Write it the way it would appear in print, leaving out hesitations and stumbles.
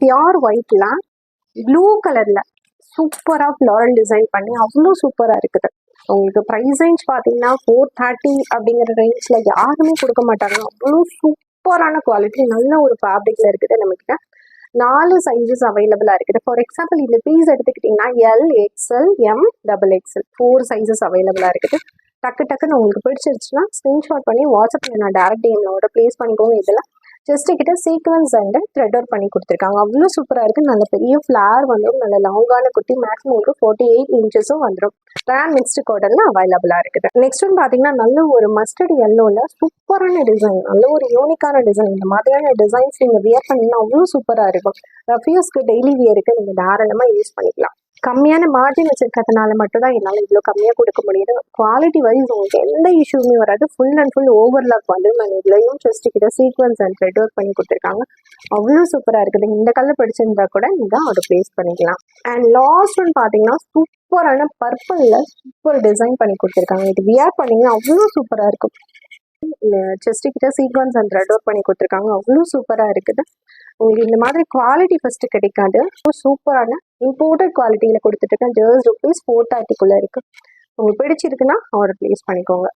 Pure ஒயிட்ல blue கலர்ல சூப்பரா floral design பண்ணி அவ்வளோ சூப்பரா இருக்குது. உங்களுக்கு ப்ரைஸ் ரேஞ்ச் பார்த்தீங்கன்னா 430 அப்படிங்கிற ரேஞ்ச்ல யாருமே கொடுக்க மாட்டாங்க. அவ்வளோ சூப்பரான குவாலிட்டி, நல்ல ஒரு ஃபேப்ரிக்ல இருக்குது. நம்மகிட்ட 4 சைஸஸ் அவைலபிளா இருக்குது. ஃபார் எக்ஸாம்பிள் இந்த பீஸ் எடுத்துக்கிட்டிங்கன்னா L, XL, M, double XL 4 sizes அவைலபிளா இருக்குது. டக்குன்னு உங்களுக்கு பிடிச்சிருச்சுன்னா ஸ்க்ரீன்ஷாட் பண்ணி வாட்ஸ்அப்பில் நான் டேரக்ட் டிஎம்ல ஆர்டர் ப்ளேஸ் பண்ணிக்கோங்க. இதில் ஜஸ்ட் கிட்ட சீக்வன்ஸ் அண்ட் த்ரெட் ஒர்க் பண்ணி கொடுத்துருக்காங்க. அவ்வளோ சூப்பராக இருக்குது. நல்ல பெரிய ஃப்ளார் வந்துடும், நல்ல லாங்கான குட்டி, மேக்ஸிமம் உங்களுக்கு 48 இன்ச்சஸும் வந்துடும். ரேன் மிக்ஸ்டு காட்டன்ல அவைலபிளாக இருக்குது. நெக்ஸ்ட் ஒன் பார்த்தீங்கன்னா நல்ல ஒரு மஸ்டர்ட் எல்லோவில் சூப்பரான டிசைன், நல்ல ஒரு யூனிக்கான டிசைன். இந்த மாதிரியான டிசைன்ஸ் நீங்கள் வியர் பண்ணிங்கன்னா அவ்வளோ சூப்பராக இருக்கும். ரஃப்யூஸ்க்கு டெய்லி வியருக்கு நீங்கள் தாராளமாக யூஸ் பண்ணிக்கலாம். கம்மியான மார்ஜின் வச்சிருக்கிறதுனால மட்டும் தான் என்னால் இவ்வளோ கம்மியாக கொடுக்க முடியுது. குவாலிட்டி வைஸ் உங்களுக்கு எந்த இஷ்யூமே வராது. ஃபுல் அண்ட் ஃபுல் ஓவர்லாக் வந்து நான் இதுலையும் ஜஸ்ட் கிட்ட சீக்வன்ஸ் அண்ட் த்ரெட் ஒர்க் பண்ணி கொடுத்துருக்காங்க. அவ்வளோ சூப்பராக இருக்குது. இந்த கலர் பிடிச்சிருந்தா கூட நீங்கள் ஆர்டர் ப்ளேஸ் பண்ணிக்கலாம். அண்ட் லாஸ்ட் ஒன் பார்த்தீங்கன்னா சூப்பரான பர்பிளில் சூப்பர் டிசைன் பண்ணி கொடுத்துருக்காங்க. இது வியர் பண்ணிங்கன்னா அவ்வளோ சூப்பராக இருக்கும். செஸ்ட் கிட்ட சீக்வன்ஸ் அண்ட் த்ரெட் ஒர்க் பண்ணி கொடுத்துருக்காங்க. அவ்வளோ சூப்பராக இருக்குது. உங்களுக்கு இந்த மாதிரி குவாலிட்டி ஃபஸ்ட்டு கிடைக்காது. சூப்பரான இம்போர்ட்டட் குவாலிட்டியில் கொடுத்துட்டு இருக்கேன். ஜஸ்ட் ₹430 இருக்குது. உங்களுக்கு பிடிச்சிருக்குன்னா ஆர்டர் ப்ளேஸ் பண்ணிக்கோங்க.